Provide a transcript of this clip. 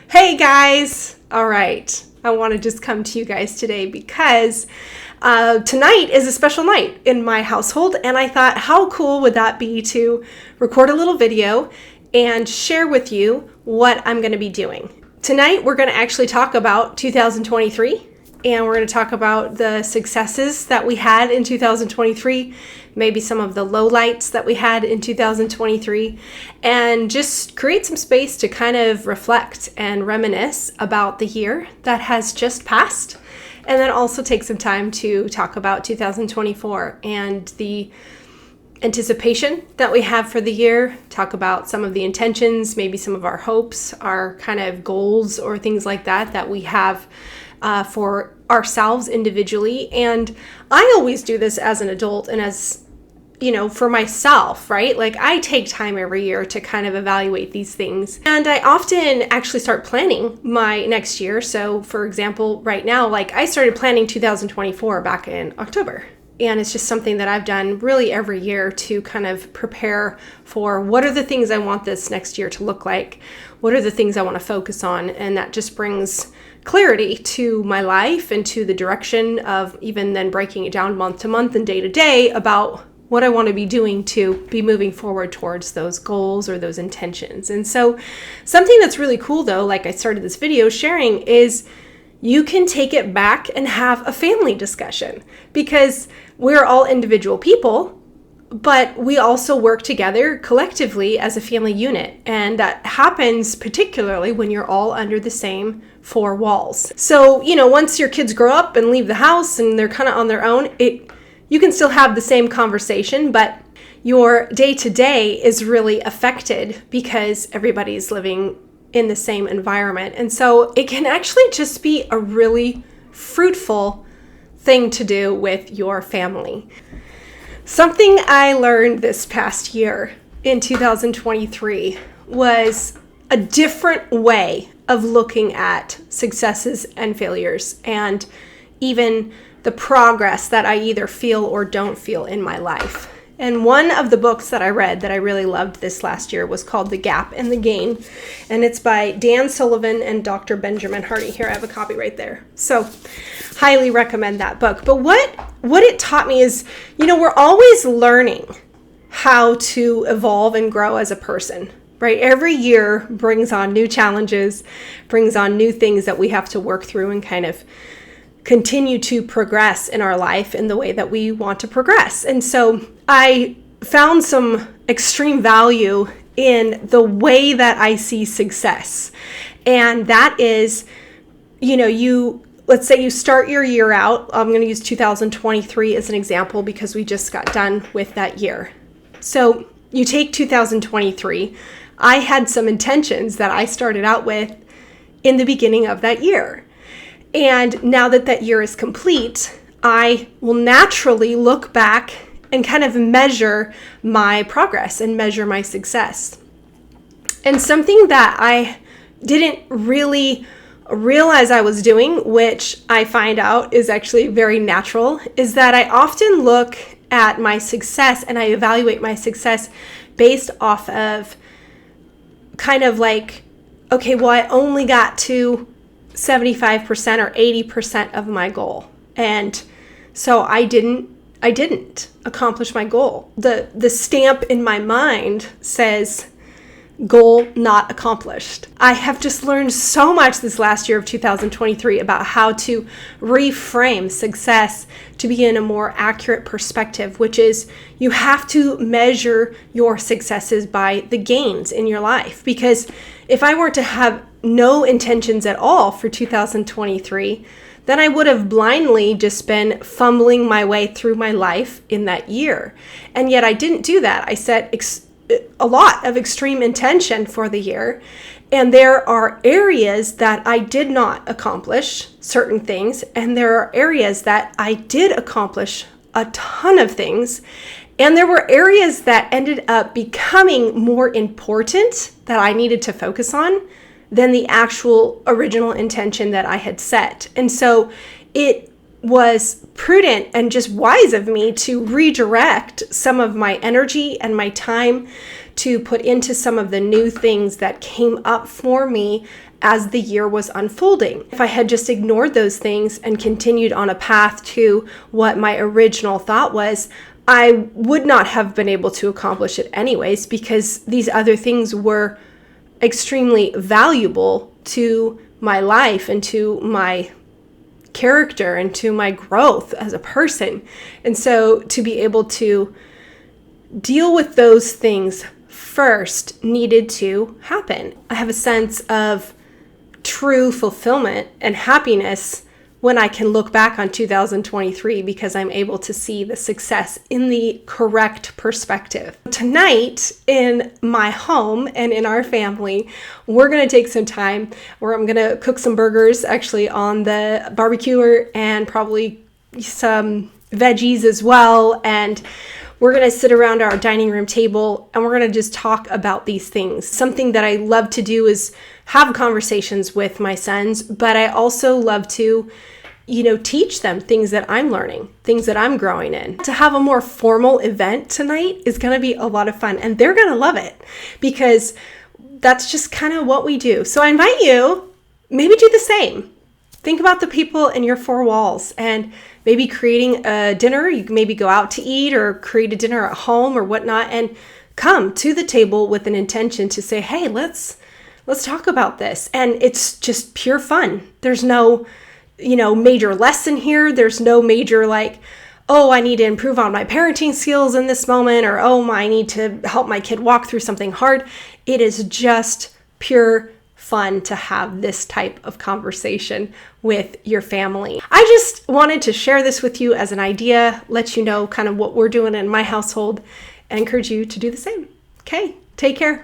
Hey guys! All right, I want to just come to you guys today because tonight is a special night in my household, and I thought, how cool would that be to record a little video and share with you what I'm going to be doing. Tonight, we're going to actually talk about 2023, and we're going to talk about the successes that we had in 2023, maybe some of the lowlights that we had in 2023, and just create some space to kind of reflect and reminisce about the year that has just passed, and then also take some time to talk about 2024 and the anticipation that we have for the year, talk about some of the intentions, maybe some of our hopes, our kind of goals or things like that we have for ourselves individually. And I always do this as an adult and as, for myself, right? Like I take time every year to kind of evaluate these things. And I often actually start planning my next year. So for example, right now, like I started planning 2024 back in October. And it's just something that I've done really every year to kind of prepare for what are the things I want this next year to look like? What are the things I want to focus on? And that just brings clarity to my life and to the direction of even then breaking it down month to month and day to day about what I want to be doing to be moving forward towards those goals or those intentions. And so something that's really cool though, like I started this video sharing, is you can take it back and have a family discussion, because we're all individual people, but we also work together collectively as a family unit. And that happens particularly when you're all under the same four walls. So, once your kids grow up and leave the house and they're kind of on their own, you can still have the same conversation, but your day-to-day is really affected because everybody's living in the same environment. And so it can actually just be a really fruitful thing to do with your family. Something I learned this past year in 2023 was a different way of looking at successes and failures, and even the progress that I either feel or don't feel in my life. And one of the books that I read that I really loved this last year was called The Gap and the Gain. And it's by Dan Sullivan and Dr. Benjamin Hardy. Here, I have a copy right there. So highly recommend that book. But what it taught me is, we're always learning how to evolve and grow as a person, right? Every year brings on new challenges, brings on new things that we have to work through and kind of continue to progress in our life in the way that we want to progress. And so I found some extreme value in the way that I see success. And that is, let's say you start your year out. I'm going to use 2023 as an example because we just got done with that year. So you take 2023. I had some intentions that I started out with in the beginning of that year. And now that year is complete, I will naturally look back and kind of measure my progress and measure my success. And something that I didn't really realize I was doing, which I find out is actually very natural, is that I often look at my success and I evaluate my success based off of kind of like, okay, well, I only got to 75% or 80% of my goal. And so I didn't accomplish my goal. The stamp in my mind says goal not accomplished. I have just learned so much this last year of 2023 about how to reframe success to be in a more accurate perspective, which is you have to measure your successes by the gains in your life. Because if I were to have no intentions at all for 2023, then I would have blindly just been fumbling my way through my life in that year. And yet I didn't do that. I set a lot of extreme intention for the year. And there are areas that I did not accomplish certain things. And there are areas that I did accomplish a ton of things. And there were areas that ended up becoming more important that I needed to focus on than the actual original intention that I had set. And so it was prudent and just wise of me to redirect some of my energy and my time to put into some of the new things that came up for me as the year was unfolding. If I had just ignored those things and continued on a path to what my original thought was, I would not have been able to accomplish it anyways, because these other things were extremely valuable to my life and to my character and to my growth as a person. And so to be able to deal with those things first needed to happen. I have a sense of true fulfillment and happiness when I can look back on 2023 because I'm able to see the success in the correct perspective. Tonight in my home and in our family, we're going to take some time where I'm going to cook some burgers actually on the barbecuer and probably some veggies as well. And we're going to sit around our dining room table and we're going to just talk about these things. Something that I love to do is have conversations with my sons, but I also love to, teach them things that I'm learning, things that I'm growing in. To have a more formal event tonight is going to be a lot of fun, and they're going to love it because that's just kind of what we do. So I invite you, maybe do the same. Think about the people in your four walls and maybe creating a dinner. You can maybe go out to eat or create a dinner at home or whatnot, and come to the table with an intention to say, hey, let's talk about this. And it's just pure fun. There's no, major lesson here. There's no major oh, I need to improve on my parenting skills in this moment, or I need to help my kid walk through something hard. It is just pure fun to have this type of conversation with your family. I just wanted to share this with you as an idea, let you know kind of what we're doing in my household, and encourage you to do the same. Okay, take care.